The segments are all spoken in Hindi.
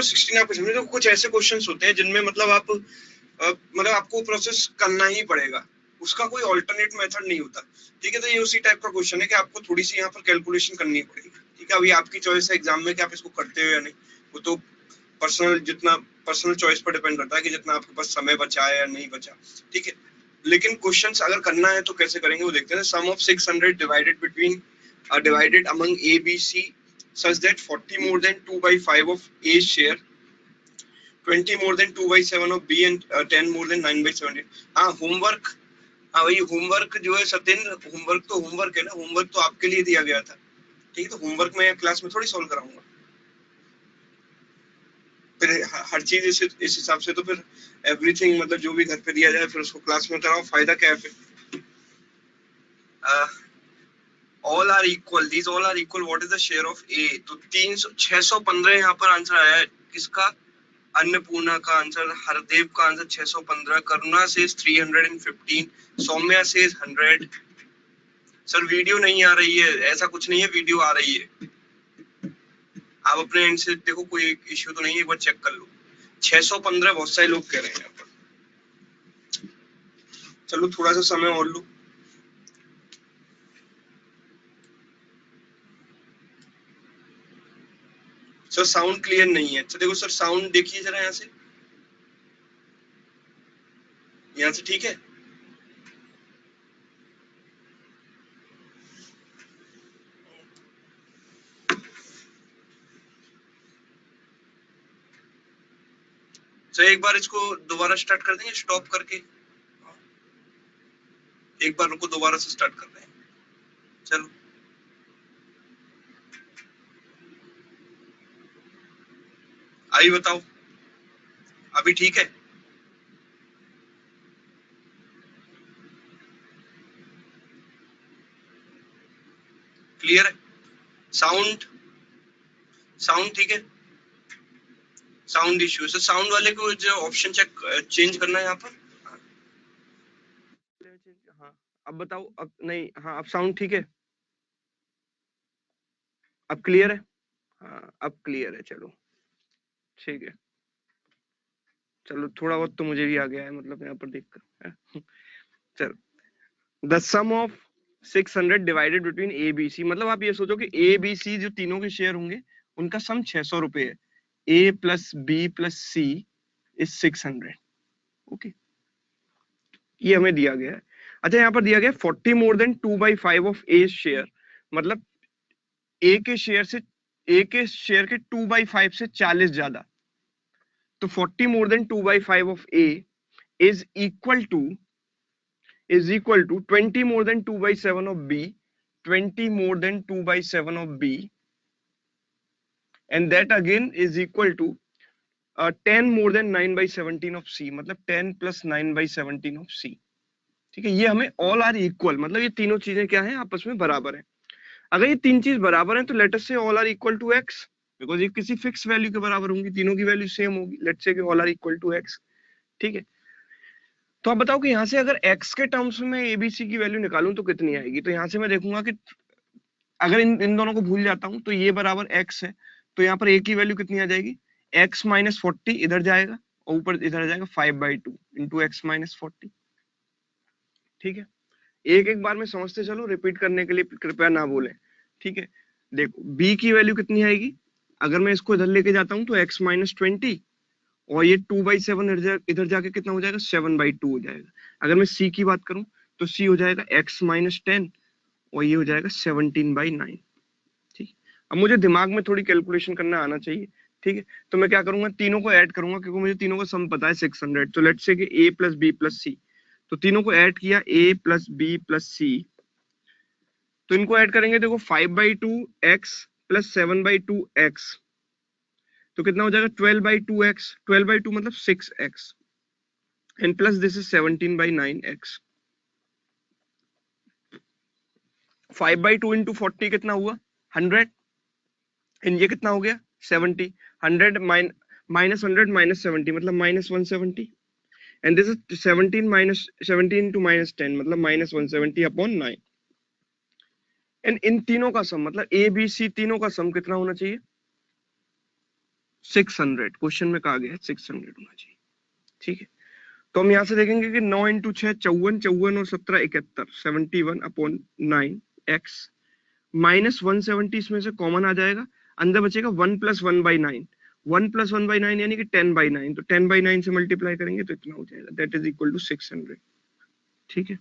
16 आपको समझे, तो कुछ ऐसे क्वेश्चंस होते हैं जिनमें मतलब आप मतलब आपको प्रोसेस करना ही पड़ेगा, उसका कोई ऑल्टरनेट मेथड नहीं होता। ठीक है, तो ये उसी टाइप का क्वेश्चन है कि आपको थोड़ी सी यहाँ पर कैलकुलेशन करनी पड़ेगी। ठीक है, अभी आपकी चॉइस है एग्जाम में कि आप इसको करते हो या नहीं, वो तो पर्सनल चॉइस पर डिपेंड करता है कि जितना आपके पास समय बचा है या नहीं बचा। ठीक है, लेकिन क्वेश्चंस अगर करना है तो कैसे करेंगे वो देखते हैं। सम of 600 divided among A, B, C such that 40 more than 2/5 of A share, 20 more than 2/7 of B and 10 more than 9/17। हाँ होमवर्क, हाँ भाई होमवर्क जो है सत्येंद्र, होमवर्क तो होमवर्क है ना, होमवर्क तो आपके लिए दिया गया था। ठीक है, तो होमवर्क मैं क्लास में थोड़ी सॉल्व कराऊंगा, फिर हर चीज इस हिसाब से तो फिर एवरीथिंग मतलब जो भी घर पे दिया जाए फिर उसको क्लास में कराओ, फायदा क्या है फिर। All are equal, these all are equal, what is the share of A. तो 615 यहाँ पर आंसर आया है किसका, अन्नपूर्णा का आंसर, हरदेव का आंसर 615, करुणा से 315, सौम्या से 100। सर वीडियो नहीं आ रही है, ऐसा कुछ नहीं है, वीडियो आ रही है, आप अपने एंड से देखो, कोई इश्यू तो नहीं है, एक बार चेक कर लो। 615 बहुत सारे लोग कह रहे हैं यहाँ पर। चलो थोड़ा सा समय और लो। सर साउंड क्लियर नहीं है। अच्छा देखो सर, साउंड देखिए जरा यहाँ से ठीक है। सर एक बार इसको दोबारा स्टार्ट कर देंगे, स्टॉप करके, एक बार रुको, दोबारा से स्टार्ट कर रहे हैं। चलो अभी बताओ, अभी ठीक है, क्लियर है, साउंड, साउंड ठीक है। साउंड इश्यू, सर साउंड वाले को जो ऑप्शन चेक चेंज करना है यहाँ पर। हाँ अब बताओ, अब नहीं, हाँ अब साउंड ठीक है, अब क्लियर है, हाँ अब क्लियर है, चलो ठीक है। चलो थोड़ा बहुत तो मुझे भी आ गया है, मतलब यहाँ पर देख कर। चलो, the sum of 600 divided between A B C, मतलब आप ये सोचो कि ए बी सी जो तीनों के शेयर होंगे उनका सम 600 रुपए है। A plus B plus C is 600। Okay, ये हमें दिया गया है। अच्छा यहाँ पर दिया गया 40 more than 2/5 of A share, मतलब ए के शेयर के 2/5 से 40 ज्यादा। तो 40 more than 2/5 of A is equal to 20 more than 2/7 of B, 20 more than 2/7 of B, and that again is equal to 10 more than 9/17 of C, मतलब 10 plus 9/17 of C। ठीक है, ये हमें ऑल आर इक्वल, मतलब ये तीनों चीजें क्या हैं, आपस में बराबर हैं। अगर ये तीन चीज बराबर हैं तो let us say all are equal to x, because ये किसी फिक्स वैल्यू के बराबर होंगी, तीनों की वैल्यू सेम होगी, लेट्स से कि all are equal to x। ठीक है, तो आप बताओ कि यहाँ से अगर x के टर्म्स में एबीसी की वैल्यू निकालूं तो कितनी आएगी। तो यहाँ से मैं देखूंगा कि अगर इन दोनों को भूल जाता हूं तो ये बराबर x है, तो यहाँ पर a की वैल्यू कितनी आ जाएगी, x माइनस 40 इधर जाएगा और ऊपर इधर आ जाएगा 5/2 इंटू एक्स माइनस 40। ठीक है, एक एक बार में समझते चलो, रिपीट करने के लिए कृपया ना बोलें। ठीक है, देखो b की वैल्यू कितनी आएगी, अगर मैं इसको इधर लेके जाता हूं तो x माइनस 20, और ये 2/7 इधर जाके कितना हो जाएगा, 7/2 हो जाएगा। अगर मैं c की बात करूं तो c हो जाएगा x माइनस 10, और ये हो जाएगा 17/9। ठीक, अब मुझे दिमाग में थोड़ी कैलकुलेशन करना आना चाहिए। ठीक है, तो मैं क्या करूंगा, तीनों को ऐड करूंगा, क्योंकि मुझे तीनों का सम पता है 600। तो लेट्स से कि a प्लस बी प्लस सी, तो तीनों को ऐड किया, a प्लस बी प्लस सी, तो इनको ऐड करेंगे, देखो 5/2 x प्लस 7/2 x, तो कितना हो जाएगा 12/2 x, 12/2 मतलब 6x, and plus this is 17/9 x। 5/2 into 40 कितना हुआ, 100, एंड ये कितना हो गया 70, 100 माइनस 100 माइनस 70 मतलब minus 170, and this is 17 minus 17 to minus 10 मतलब माइनस 170 अपॉन 9। एंड इन तीनों का सम मतलब ए बी सी तीनों का सम कितना होना चाहिए, 600, क्वेश्चन में कहा गया है 600 होना चाहिए। ठीक है, तो हम यहाँ से देखेंगे कि 9 इंटू 6 54, 54 और 17 71, 71/9 x माइनस 170 इसमें से कॉमन आ जाएगा, अंदर बचेगा 1 + 1/9, 1 + 1/9 यानी कि 10/9, तो 10/9 से मल्टीप्लाई करेंगे तो इतना हो जाएगा, दैट इज इक्वल टू 600। ठीक है,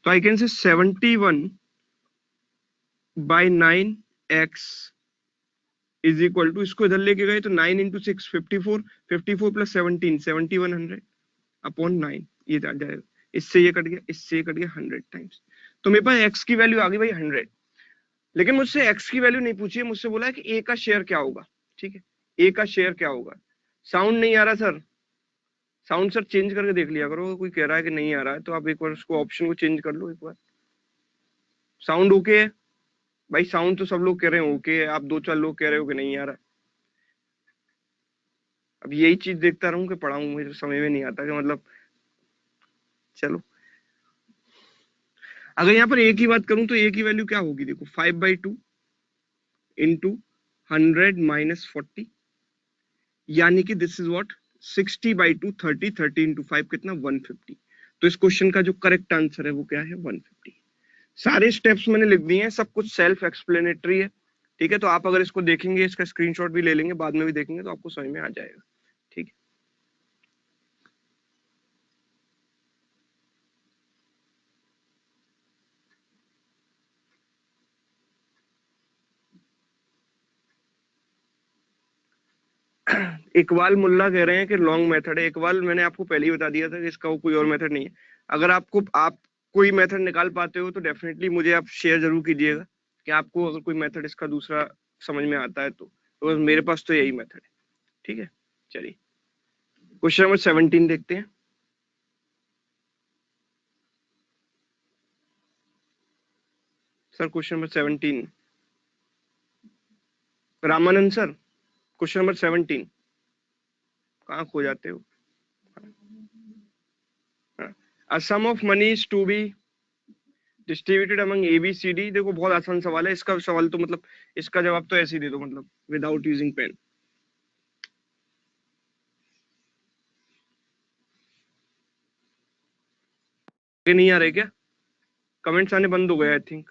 तो I can say 71/9x is equal to, इसको इधर लेके गए तो 9 इंटू 6 54, 54 + 17 7100/9, ये आ जाएगा, इससे ये कट गया, इससे ये कट गया 100 टाइम्स। तो मेरे पास x की वैल्यू आ गई भाई 100, लेकिन मुझसे x की वैल्यू नहीं पूछी है, मुझसे बोला है कि a का शेयर क्या होगा। ठीक है, a का शेयर क्या होगा। साउंड नहीं आ रहा सर, साउंड सर चेंज करके देख लिया करो, कोई कह रहा है कि नहीं आ रहा है तो आप एक बार उसको ऑप्शन को चेंज कर लो एक बार। साउंड ओके है भाई, साउंड तो सब लोग कह रहे हैं ओके है, आप 2-4 लोग कह रहे हो कि नहीं आ रहा। अब यही चीज देखता रहूं कि पढ़ाऊं, मुझे समझ में नहीं आता कि मतलब, चलो अगर यहाँ पर a की बात करूं तो a की वैल्यू क्या होगी, देखो 5/2 इंटू 100 माइनस 40, यानी कि दिस इज व्हाट 60/2 30, 30 इंटू 5 कितना 150। तो इस क्वेश्चन का जो करेक्ट आंसर है वो क्या है 150। सारे स्टेप्स मैंने लिख दिए हैं, सब कुछ सेल्फ एक्सप्लेनेटरी है। ठीक है, तो आप अगर इसको देखेंगे, इसका स्क्रीनशॉट भी ले लेंगे, बाद में भी देखेंगे तो आपको समझ में आ जाएगा। ठीक है, इकबाल मुल्ला कह रहे हैं कि लॉन्ग मेथड है। इकबाल मैंने आपको पहले ही बता दिया था कि इसका कोई और मेथड नहीं है। अगर आप कोई मेथड निकाल पाते हो तो डेफिनेटली मुझे आप शेयर जरूर कीजिएगा कि आपको अगर कोई मेथड इसका दूसरा समझ में आता है तो मेरे पास तो यही मेथड है। ठीक है, चलिए क्वेश्चन नंबर 17 देखते हैं। Sir question number 17, Ramanand sir question number 17 कहाँ खो जाते हो। A sum of money is to be distributed among A, B, C, D। देखो बहुत आसान सवाल है, इसका सवाल तो मतलब इसका जवाब तो ऐसे ही दे दो, मतलब विदाउट यूजिंग पेन। नहीं आ रहे क्या, कमेंट्स आने बंद हो गए I think.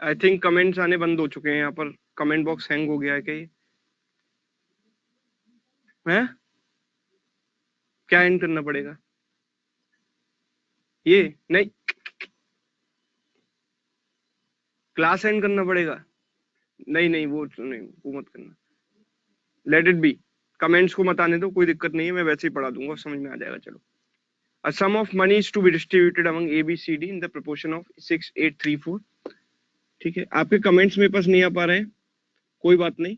I think comments आने बंद हो चुके हैं, यहाँ पर कमेंट बॉक्स हैंग हो गया है क्या ये है, क्या एंड करना पड़ेगा ये, नहीं क्लास एंड करना पड़ेगा, नहीं नहीं वो नहीं, वो मत करना, लेट इट बी। कमेंट्स को मत आने दो, कोई दिक्कत नहीं है, मैं वैसे ही पढ़ा दूंगा, समझ में आ जाएगा। चलो, a sum of money is to be distributed among A, B, C, D in the proportion of 6, 8, 3, 4। ठीक है, आपके कमेंट्स मेरे पास नहीं आ पा रहे हैं, कोई बात नहीं,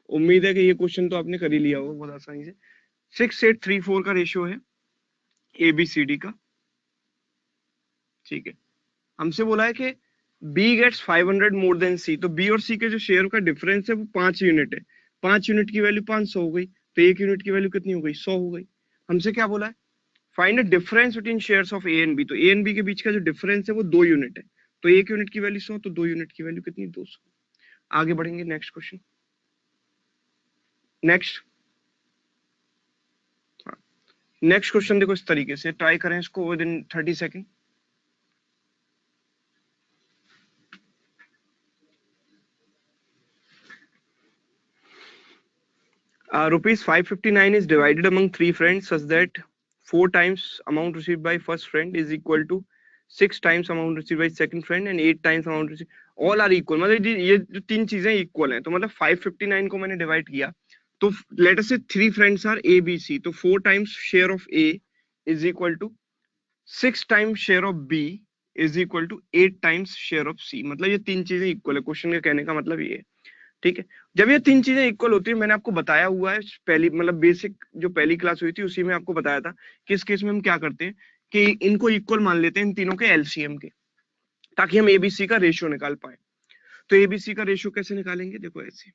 उम्मीद है कि ये क्वेश्चन तो आपने कर ही लिया होगा बहुत आसानी से। 6, 8, 3, 4 का रेशियो है ABCD का। ठीक है, हमसे बोला है कि B gets 500 more than C, तो B और C के जो शेयर का डिफरेंस है वो 5 यूनिट है, 5 यूनिट की वैल्यू 500 हो गई, तो 1 यूनिट की वैल्यू कितनी हो गई 100 हो गई। हमसे क्या बोला है, find the difference between shares of A and B, तो A एंड B के बीच का जो डिफरेंस है वो 2 यूनिट है, तो 1 यूनिट की वैल्यू 100, तो 2 यूनिट की वैल्यू कितनी 200। आगे बढ़ेंगे, next question, next next question देखो इस तरीके से, ट्राई करें इसको with in 30 second. Rupees 559 is divided among 3 friends such that 4 times amount received by first friend is equal to 6 times amount received by second friend and 8 times amount received, all are equal। मतलब ये जो तीन चीजें इक्वल हैं, तो मतलब 559 को मैंने डिवाइड किया, तो let us say 3 friends are A, B, C, तो 4 times share of A is equal to 6 times share of B is equal to 8 times share of C। मतलब ये तीन चीजें इक्वल है, क्वेश्चन के कहने का मतलब ये है। ठीक है, जब ये तीन चीजें इक्वल होती है, मैंने आपको बताया हुआ है पहली, मतलब बेसिक जो पहली क्लास हुई थी उसी में आपको बताया था कि इस केस में हम क्या करते हैं कि इनको इक्वल मान लेते हैं, इन तीनों के एलसीएम के, ताकि हम एबीसी का रेशियो निकाल पाए। तो एबीसी का रेशियो कैसे निकालेंगे, देखो ऐसे,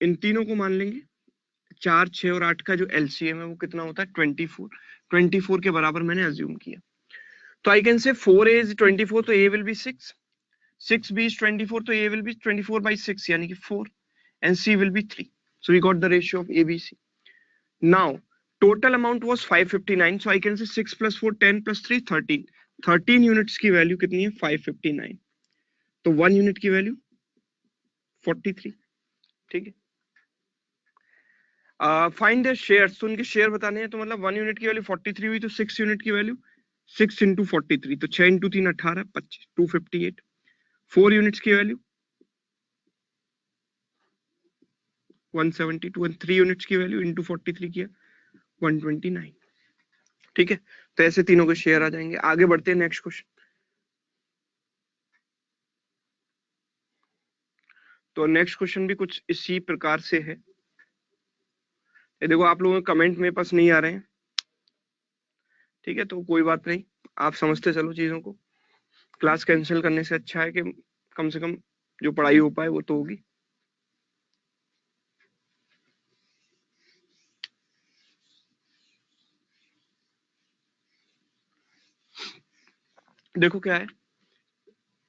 इन तीनों को मान लेंगे, 4, 6 और 8 का जो एलसीएम है वो कितना होता है 24। 24 के बराबर मैंने अज्यूम किया। तो I can say 4a is 24, तो a will be 6, 6b is 24, तो a will be 24 by 6 यानी कि 4, and c will be 3. So we got the ratio of ABC. Now total amount was 559, so I can say 6 plus 4 10 plus 3 13, 13 units की वैल्यू कितनी है 559, तो 1 यूनिट की वैल्यू 43। ठीक है, फाइंड द शेयर्स, तो उनके शेयर बताने हैं, तो मतलब 1 यूनिट की वैल्यू 43 हुई, तो 6 यूनिट की वैल्यू 6 इंटू 43, तो 6 इंटू 3 18 25 258। 4 यूनिट्स की वैल्यू 172, एंड 3 यूनिट्स की वैल्यू इंटू 43 किया 129। ठीक है, तो ऐसे तीनों के शेयर आ जाएंगे। आगे बढ़ते हैं नेक्स्ट क्वेश्चन। तो नेक्स्ट क्वेश्चन भी कुछ इसी प्रकार से है। ये देखो आप लोगों के कमेंट मेरे पास नहीं आ रहे हैं, ठीक है, तो कोई बात नहीं, आप समझते चलो चीजों को। क्लास कैंसिल करने से अच्छा है कि कम से कम जो पढ़ाई हो पाए वो तो होगी। देखो क्या है,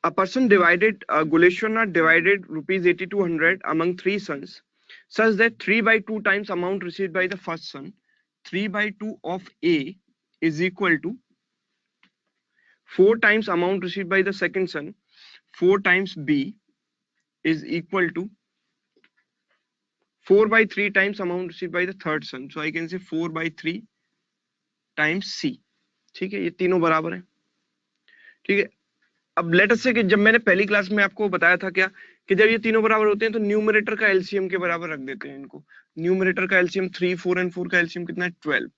a person divided Guleshwar divided rupees 8200 among 3 sons such that 3 by 2 times amount received by the first son, 3 by 2 of A is equal to 4 times amount received by the second son, 4 times B is equal to 4 by 3 times amount received by the third son. So I can say 4 by 3 times C. ठीक है, ये तीनों बराबर हैं। ठीक है, अब लेट अस से कि जब मैंने पहली क्लास में आपको बताया था क्या कि जब ये तीनों बराबर होते हैं तो न्यूमरेटर का एलसीएम के बराबर रख देते हैं इनको। न्यूमरेटर का एलसीएम 3 4 एंड 4 का एलसीएम कितना है 12।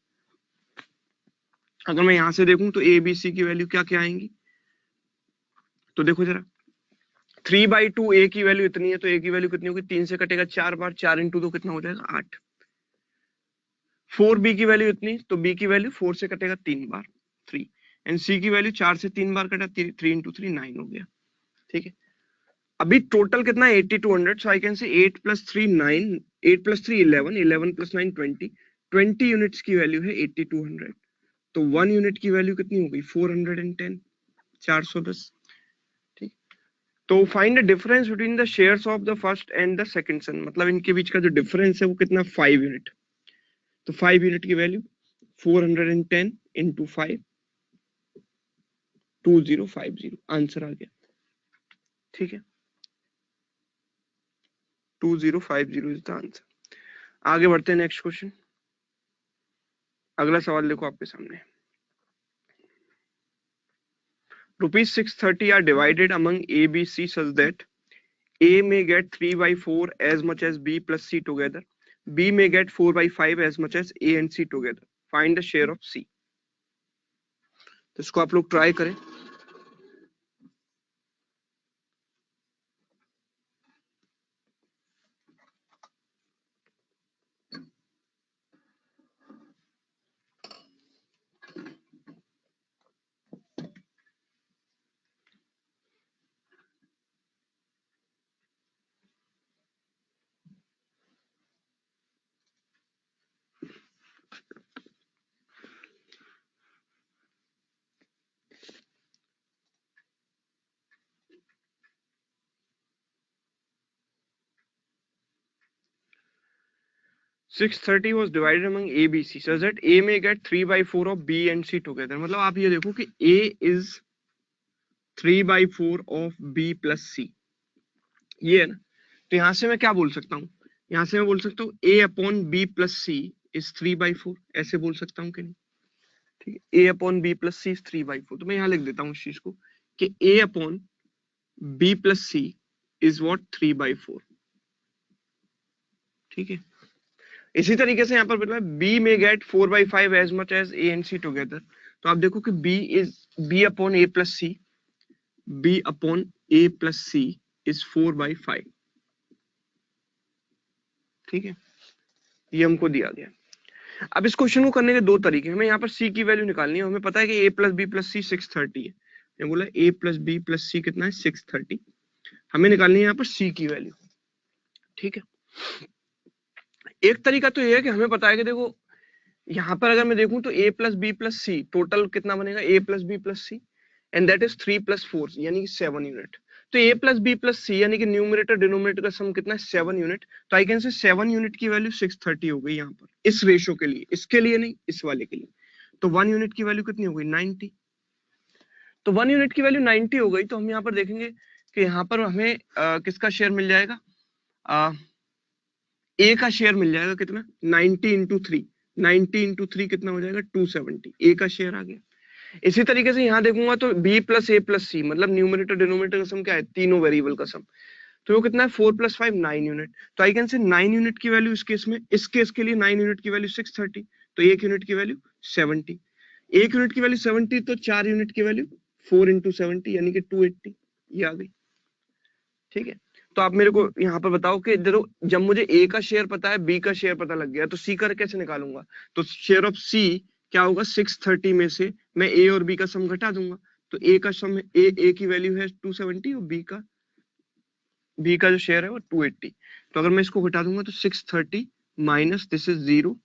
अगर मैं यहां से देखूं तो ए बी सी की वैल्यू क्या क्या आएंगी, तो देखो जरा 3 by 2 ए की वैल्यू इतनी है, तो ए की वैल्यू कितनी होगी 3 से कटेगा 4 बार, 4 इंटू 2 कितना हो जाएगा 8। 4 बी की वैल्यू इतनी, तो बी की वैल्यू 4 से कटेगा 3 बार 3, एंड सी की वैल्यू 4 से 3 बार कटा 3 इंटू 3 9 हो गया। ठीक है, अभी टोटल कितना है 8200, सो I can say 8 plus 3 9, 8 plus 3 11, 11 plus 9 20, 20 units की वैल्यू है 8200, तो 1 यूनिट की वैल्यू कितनी हो गई 410, 410। ठीक, तो find the difference between the shares of the first and the second son, मतलब इनके बीच का जो डिफरेंस है वो कितना 5 यूनिट, तो 5 यूनिट की वैल्यू 410 इंटू 5 2050, आंसर आ गया। ठीक है, 2050 इज द आंसर। आगे बढ़ते हैं नेक्स्ट क्वेश्चन। अगला सवाल देखो आपके सामने, rupees 630 are divided among A B C such that A may get 3 by 4 as much as B plus C together, B may get 4 by 5 as much as A and C together, find the share of C। तो इसको आप लोग ट्राई करें। Six 30 was divided among A, B, C such that A may get 3 by 4 of B and C together। मतलब आप ये देखो कि A is 3 by 4 of B plus C, ये है ना, तो यहां से मैं क्या बोल सकता हूँ, यहां से मैं बोल सकता हूँ A upon B plus C is 3 by 4, ऐसे बोल सकता हूँ कि नहीं। ठीक है, A upon B plus C is 3 by 4, तो मैं यहाँ लिख देता हूँ इस चीज को कि A upon B plus C is what 3 by 4। ठीक है, इसी तरीके से यहाँ पर बोला B may get 4 by 5 as much as A and C together, तो आप देखो कि B upon A plus C, B upon A plus C is 4 by 5। ठीक है, ये हमको दिया गया। अब इस क्वेश्चन को करने के दो तरीके, हमें यहाँ पर C की वैल्यू निकालनी है। हमें पता है कि A प्लस बी प्लस सी 630 है, मैं बोला A प्लस बी प्लस सी कितना है 630, हमें निकालनी है यहाँ पर C की वैल्यू। ठीक है, एक तरीका तो ये है कि हमें पता है कि देखो यहाँ पर अगर मैं देखूं तो a plus B plus C total कितना बनेगा, a plus B plus C and that is 3 plus 4 यानी कि 7 यूनिट। तो a plus B plus C यानी कि न्यूमरेटर डिनोमिनेटर का सम कितना है 7 यूनिट। तो आई कैन से 7 यूनिट की वैल्यू 630 हो गई यहाँ पर इस रेशो के लिए, इसके लिए नहीं, इस वाले के लिए। तो 1 यूनिट की वैल्यू कितनी हो गई 90। तो 1 यूनिट की वैल्यू 90 हो गई। तो हम यहाँ पर देखेंगे कि यहाँ पर हमें किसका शेयर मिल जाएगा, ए का शेयर मिल जाएगा कितना 90 इंटू 3, 90 इंटू 3 कितना हो जाएगा 270, ए का शेयर आ गया। इसी तरीके से यहाँ देखूंगा तो b प्लस ए प्लस सी मतलब न्यूमरेटर डिनोमिनेटर का सम क्या है, तीनों वेरिएबल का सम। तो वो कितना है 4 प्लस 5 9 यूनिट। तो आई कैन से 9 यूनिट की वैल्यू इस केस में, इस केस के लिए 9 यूनिट की वैल्यू 630, तो 1 यूनिट की वैल्यू 70, 1 यूनिट की वैल्यू 70, तो 4 यूनिट की वैल्यू 4 इंटू 70 यानी कि 280, ये आ गई। ठीक है, तो आप मेरे को यहाँ पर बताओ कि जब मुझे ए का शेयर पता है, बी का शेयर पता लग गया, तो सी का कैसे निकालूंगा। तो शेयर ऑफ सी क्या होगा 630 में से मैं ए और बी का सम घटा दूंगा। तो ए का सम ए की वैल्यू है 270 और बी का जो शेयर है वो 280। तो अगर मैं इसको घटा दूंगा तो 630 minus this is 0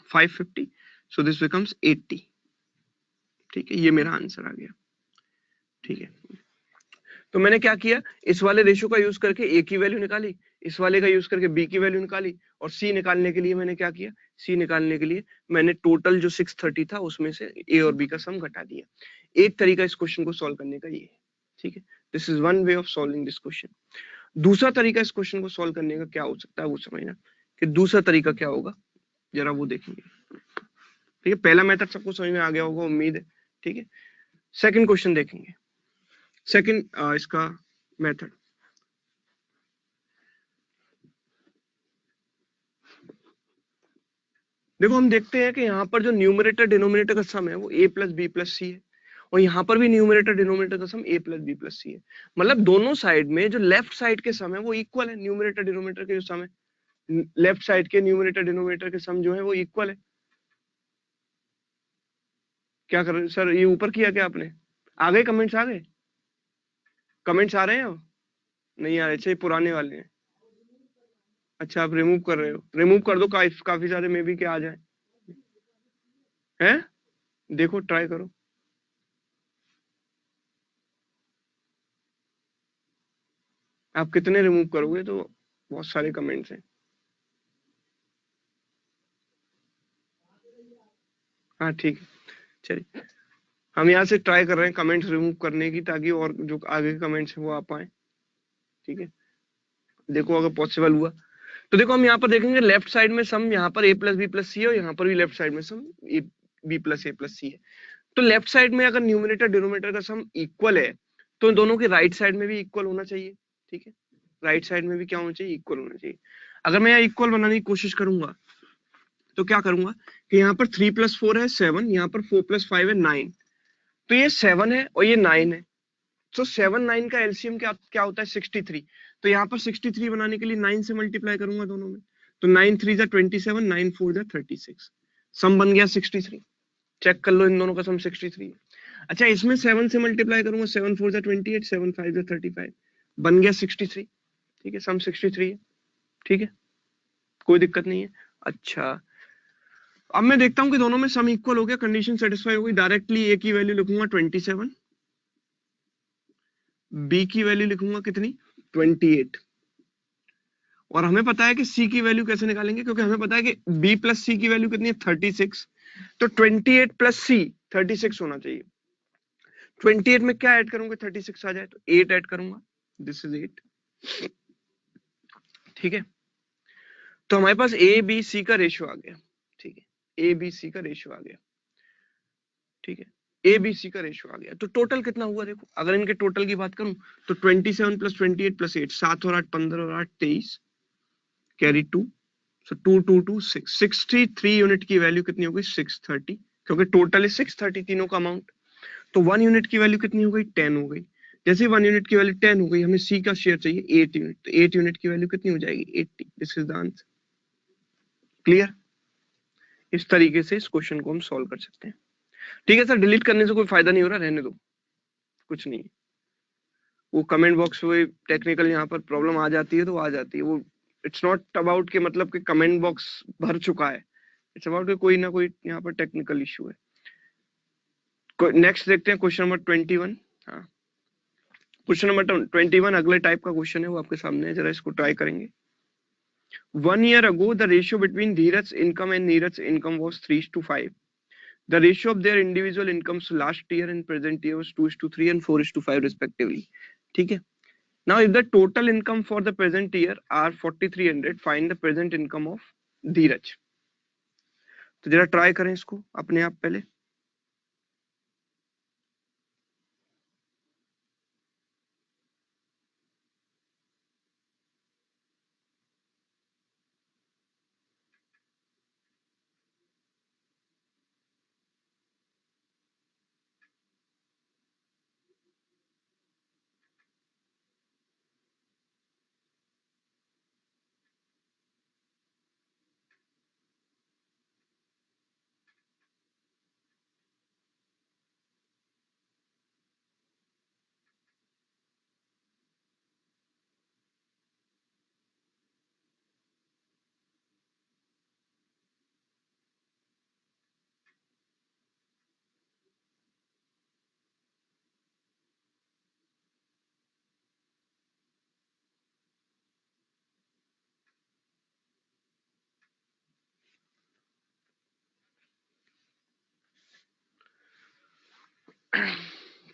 550, so this becomes 80। ठीक है, ये मेरा आंसर आ गया। ठीक है, तो मैंने क्या किया, इस वाले रेशो का यूज करके ए की वैल्यू निकाली, इस वाले का यूज करके बी की वैल्यू निकाली, और सी निकालने के लिए मैंने क्या किया, सी निकालने के लिए मैंने टोटल जो 630 था उसमें से ए और बी का सम घटा दिया। एक तरीका इस क्वेश्चन को सॉल्व करने का ये है। ठीक है, this is one way of solving this question. दूसरा तरीका इस क्वेश्चन को सॉल्व करने का क्या हो सकता है वो समझना, कि दूसरा तरीका क्या होगा जरा वो देखेंगे। ठीक है, पहला मेथड सबको समझ में आ गया होगा उम्मीद है। ठीक है, सेकंड क्वेश्चन देखेंगे, सेकंड इसका मेथड। देखो हम देखते हैं कि यहाँ पर जो न्यूमरेटर डिनोमिनेटर का सम है वो a प्लस बी प्लस सी है, और यहाँ पर भी न्यूमरेटर डिनोमिनेटर का सम a प्लस बी प्लस सी है। मतलब दोनों साइड में जो लेफ्ट साइड के सम है वो इक्वल है, न्यूमरेटर डिनोमिनेटर के जो सम है, लेफ्ट साइड के न्यूमरेटर डिनोमिनेटर के सम जो है वो इक्वल है। क्या कर रहे सर, ये ऊपर किया क्या आपने, आ गए कमेंट्स, आ गए कमेंट्स आ रहे हैं, नहीं आ रहे, अच्छा ये पुराने वाले हैं। अच्छा आप रिमूव कर रहे हो, रिमूव कर दो, काफी सारे में भी क्या आ जाए हैं, देखो ट्राई करो। आप कितने रिमूव करोगे, तो बहुत सारे कमेंट्स हैं। हाँ ठीक है, चलिए हम यहाँ से ट्राई कर रहे हैं कमेंट्स रिमूव करने की, ताकि और जो आगे के कमेंट्स हैं वो आ पाए। ठीक है, देखो अगर पॉसिबल हुआ तो देखो हम यहाँ पर देखेंगे लेफ्ट साइड में सम यहाँ पर a प्लस बी प्लस सी है, और यहाँ पर भी लेफ्ट साइड में सम बी प्लस ए प्लस सी है। तो लेफ्ट साइड में अगर न्यूमिनेटर डिनोमिनेटर का सम इक्वल है तो दोनों के राइट साइड में भी इक्वल होना चाहिए। ठीक है, राइट साइड में भी क्या होना चाहिए, इक्वल होना चाहिए। अगर मैं यहाँ इक्वल बनाने की कोशिश करूंगा तो क्या करूंगा कि यहाँ पर 3 प्लस 4 है 7, यहाँ पर 4 प्लस 5 है 9, तो ये 7 है और ये 9 है। तो 7 9 का एलसीएम क्या क्या होता है 63। तो यहाँ पर 63 बनाने के लिए 9 से मल्टीप्लाई करूंगा दोनों में, तो 9 3 जा 27, 9 4 जा 36, सम बन गया 63। चेक कर लो इन दोनों का सम 63 है। अच्छा इसमें 7 से मल्टीप्लाई करूंगा, 7 4 जा 28, 7 5 जा 35, बन गया 63। ठीक है, सम 63 है। ठीक है, कोई दिक्कत नहीं है। अच्छा अब मैं देखता हूं कि दोनों में सम इक्वल हो गया, कंडीशन सेटिस्फाई हो गई। डायरेक्टली ए की वैल्यू लिखूंगा 27, बी की वैल्यू लिखूंगा कितनी 28, और हमें पता है कि सी की वैल्यू कैसे निकालेंगे, क्योंकि हमें पता है कि बी प्लस सी की वैल्यू कितनी है 36, तो 28 प्लस सी 36 होना चाहिए। 28 में क्या ऐड करूंगा 36 आ जाए, तो 8 ऐड करूंगा, दिस इज 8। ठीक है, तो हमारे पास ए बी सी का रेशियो आ गया। ठीक है, ए बी सी का रेशियो आ गया। ठीक है, ए बी सी का रेशियो आ गया। तो टोटल कितना हुआ देखो, अगर इनके टोटल की बात करूं तो 27 प्लस 28 प्लस 8, 7 और 8 15 और 8 23, कैरी 2, सो 2 2 2 6, 63 यूनिट की वैल्यू कितनी हो गई 630, क्योंकि टोटल है 630 तीनों का अमाउंट। तो 1 यूनिट की वैल्यू कितनी हो गई 10 हो गई। जैसे 1 यूनिट की वैल्यू 10 हो गई, हमें सी का शेयर चाहिए 8 यूनिट, तो 8 यूनिट की वैल्यू कितनी हो जाएगी 80। This is the answer. Clear, इस तरीके से इस क्वेश्चन को हम सॉल्व कर सकते हैं। ठीक है सर, डिलीट करने से कोई फायदा नहीं हो रहा, रहने दो, कुछ नहीं। वो कमेंट बॉक्स में टेक्निकल यहाँ पर प्रॉब्लम आ जाती है तो आ जाती है, वो इट्स नॉट अबाउट के मतलब कि कमेंट बॉक्स भर चुका है, इट्स अबाउट के कोई ना कोई यहाँ पर टेक्निकल इशू है। नेक्स्ट देखते हैं क्वेश्चन नंबर 21। हाँ, क्वेश्चन नंबर 21 अगले टाइप का क्वेश्चन है, वो आपके सामने है, जरा इसको ट्राई करेंगे। 1 year ago the ratio between Dheeraj's income and Neeraj's income was 3:5. The ratio of their individual incomes last year and present year was 2:3 and 4:5 respectively. ठीक है। Now if the total income for the present year are 4,300, find the present income of Dheeraj. तो जरा ट्राई करें इसको अपने आप पहले।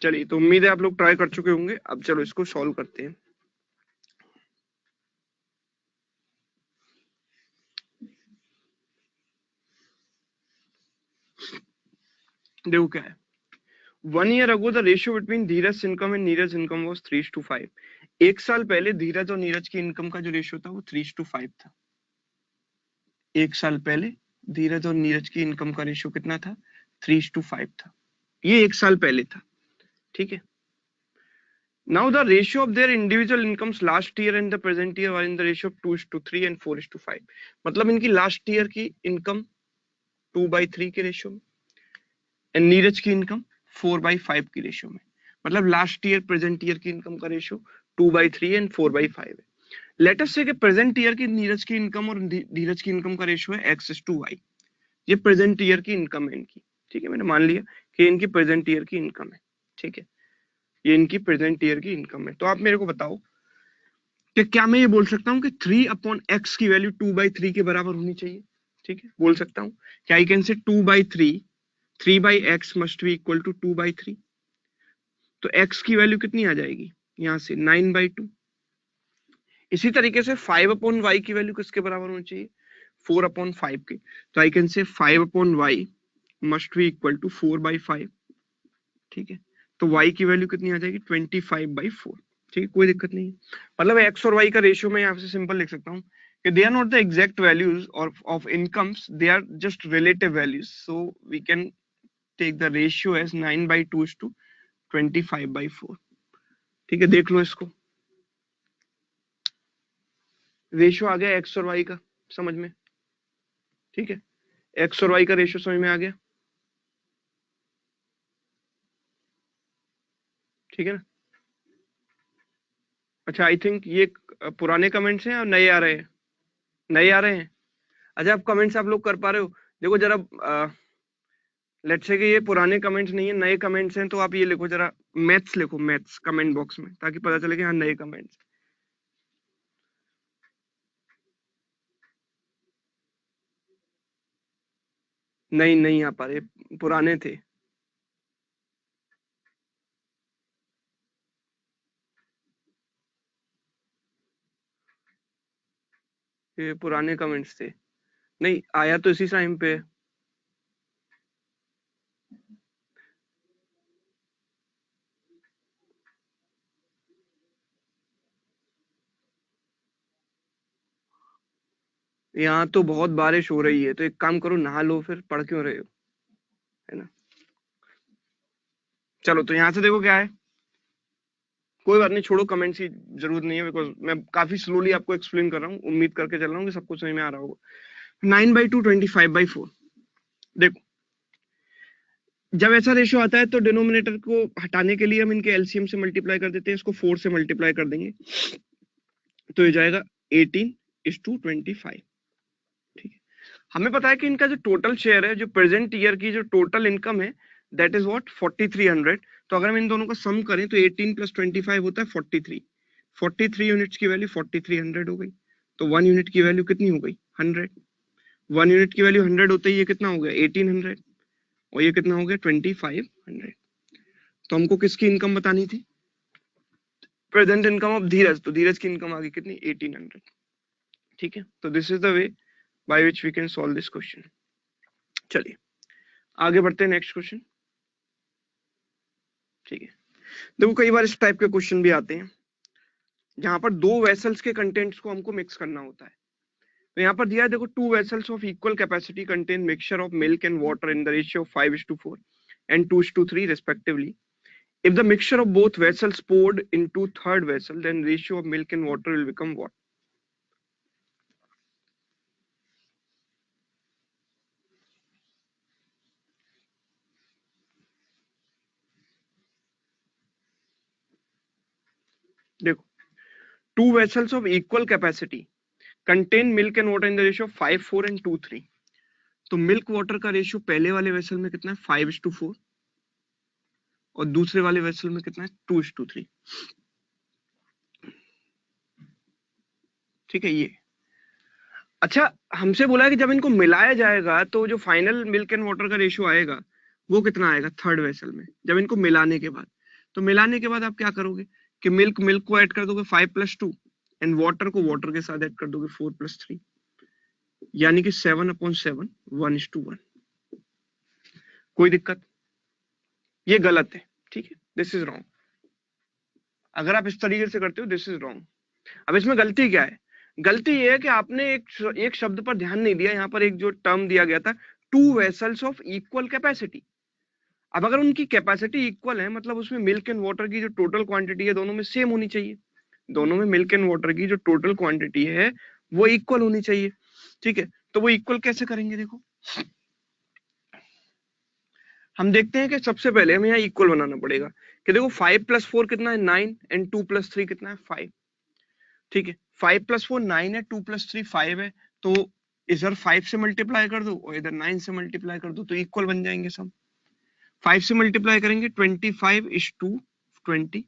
चलिए, तो उम्मीद है आप लोग ट्राई कर चुके होंगे। अब चलो इसको सॉल्व करते हैं। देखो क्या है, 1 year ago the ratio between Dheeraj's income and Neeraj's income was 3:5. एक साल पहले धीरज और नीरज की इनकम का जो रेशियो था वो 3:5 था। एक साल पहले धीरज और नीरज की इनकम का रेशियो कितना था? 3:5 था। ये एक साल पहले था, ठीक है। Now the ratio of their individual incomes last year and the present year are in the ratio of 2:3 and 4:5. मतलब इनकी लास्ट ईयर की इनकम 2/3 के रेशियो में एंड नीरज की इनकम 4/5 की रेशियो में। मतलब लास्ट ईयर प्रेजेंट ईयर की इनकम का रेशियो 2/3 एंड 4/5 है। लेट अस से कि प्रेजेंट ईयर की नीरज की इनकम और धीरज की इनकम का रेशियो है x:y। ये प्रेजेंट ईयर की इनकम है इनकी, ठीक है। मैंने मान लिया कि इनकी प्रेजेंट ईयर की इनकम है, ठीक है। ये इनकी प्रेजेंट ईयर की इनकम है। तो आप मेरे को बताओ कि क्या मैं ये बोल सकता हूँ कि 3/x की वैल्यू 2/3 के बराबर होनी चाहिए? ठीक है, बोल सकता हूँ क्या I can say 2/3, 3/x must be equal to 2/3। तो x की वैल्यू कितनी आ जाएगी यहाँ से? 9/2। इसी तरीके से 5/y की वैल्यू किसके बराबर होनी चाहिए? 4/5 के। तो I can say 5/y must be equal to 4/5, ठीक है। तो y की वैल्यू कितनी आ जाएगी? 25/4, ठीक है। कोई दिक्कत नहीं है। मतलब x और y का रेशियो मैं यहाँ से सिंपल लिख सकता हूँ कि they are not the exact values of incomes, they are just relative values, so we can take the ratio as 9/2 is to 25/4, ठीक है। देख लो इसको, रेशियो आ गया x और y का समझ में, ठीक है। x और y का रेशियो समझ में आ गया, ठीक है ना। अच्छा, आई थिंक ये पुराने कमेंट्स हैं और नए आ रहे हैं? नए आ रहे हैं। अच्छा, आप कमेंट्स आप लोग कर पा रहे हो? देखो जरा, लेट्स से कि ये पुराने कमेंट्स नहीं है, नए कमेंट्स हैं, तो आप ये लिखो जरा, मैथ्स लिखो, मैथ्स कमेंट बॉक्स में, ताकि पता चले कि हाँ नए कमेंट्स। नहीं आ पा रहे, पुराने थे। ये पुराने कमेंट्स थे, नहीं आया तो इसी टाइम पे। यहाँ तो बहुत बारिश हो रही है, तो एक काम करो, नहा लो, फिर पढ़ क्यों रहे हो, है ना। चलो, तो यहाँ से देखो क्या है। कोई बात नहीं, छोड़ो, कमेंट्स की जरूरत नहीं है, बिकॉज मैं काफी स्लोली आपको एक्सप्लेन कर रहा हूँ। उम्मीद करके चल रहा हूँ कि सबको समझ में आ रहा होगा। 9/2 25/4। देखो, जब ऐसा रेशियो आता है तो डिनोमिनेटर को हटाने के लिए हम इनके एलसीएम से मल्टीप्लाई कर देते हैं, इसको 4 से मल्टीप्लाई कर देंगे, तो ये जाएगा 18 इज टू 25। ठीक है, हमें पता है कि इनका जो टोटल शेयर है, जो प्रेजेंट ईयर की जो टोटल इनकम है, दैट इज व्हाट 4300। तो अगर हम इन दोनों का सम करें तो 18 + 25 होता है 43। 43 यूनिट्स की वैल्यू 4300 हो गई। तो 1 यूनिट की वैल्यू कितनी हो गई 100। 1 यूनिट की वैल्यू 100 होते ही ये कितना हो गया 1800, और ये कितना हो गया 2500। तो हमको किसकी इनकम बतानी थी, प्रेजेंट इनकम ऑफ धीरज। तो धीरज की इनकम आ गई कितनी 1800। ठीक है, तो this is the way by which we can solve this question. चलिए आगे बढ़ते हैं नेक्स्ट क्वेश्चन। ठीक है, देखो कई बार इस टाइप के क्वेश्चन भी आते हैं जहां पर दो वेसल्स के कंटेंट्स को हमको मिक्स करना होता है। तो यहाँ पर दिया है देखो, 2 vessels of equal capacity contain mixture of milk and water in the ratio of 5:4 and 2:3 respectively. If the mixture of both vessels poured into third vessel, then ratio of milk and water will become what? देखो, 2 vessels of equal capacity contain milk and water in the ratio of 5, 4 and 2, 3. तो मिल्क वाटर का रेशियो पहले वाले वेसल में कितना है 5:4 और दूसरे वाले वेसल में कितना है 2:3। ठीक है, ये अच्छा हमसे बोला है कि जब इनको मिलाया जाएगा तो जो फाइनल मिल्क एंड वाटर का रेशियो आएगा वो कितना आएगा थर्ड वेसल में, जब इनको मिलाने के बाद। तो मिलाने के बाद आप क्या करोगे कि मिल्क मिल्क को ऐड कर दोगे 5+2 एंड वाटर को वाटर के साथ ऐड कर दोगे 4+3, यानी कि 7/7 1:1। कोई दिक्कत? ये गलत है। ठीक है, दिस इज रॉन्ग। अगर आप इस तरीके से करते हो दिस इज रॉन्ग। अब इसमें गलती क्या है, गलती ये है कि आपने एक शब्द पर ध्यान नहीं दिया। यहाँ पर एक जो टर्म दिया गया था 2 vessels ऑफ इक्वल कैपेसिटी। अब अगर उनकी कैपेसिटी इक्वल है मतलब उसमें मिल्क एंड वाटर की जो टोटल क्वांटिटी है दोनों में सेम होनी चाहिए। दोनों में मिल्क एंड वाटर की जो टोटल क्वांटिटी है वो इक्वल होनी चाहिए। ठीक है, तो वो इक्वल कैसे करेंगे, देखो हम देखते हैं कि सबसे पहले हमें यहाँ इक्वल बनाना पड़ेगा कि देखो 5+4 कितना है 9 एंड 2+3 कितना है 5। ठीक है, 5+4 9 है, 2+3 5 है। तो इधर 5 से मल्टीप्लाई कर दो और इधर 9 से मल्टीप्लाई कर दो तो इक्वल बन जाएंगे सब। 5 से मल्टीप्लाई करेंगे 25:20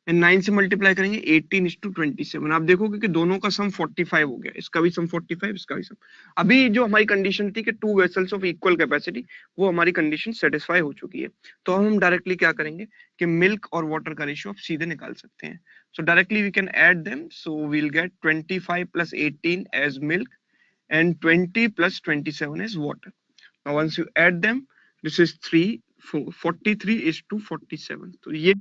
एंड 9 से मल्टीप्लाई करेंगे 18:27। आप देखोगे कि दोनों का सम 45 हो गया, इसका भी सम 45, इसका भी सम। अभी जो हमारी कंडीशन थी कि 2 वेसल्स ऑफ इक्वल कैपेसिटी, वो हमारी कंडीशन सेटिस्फाई हो चुकी है। तो हम डायरेक्टली क्या करेंगे कि मिल्क और वाटर का रेशियो आप सीधे निकाल सकते हैं। So directly we can add them. So we will get 25 + 18 as milk and 20 + 27 is water. Now once you add them, this is 3 43:47। तो ये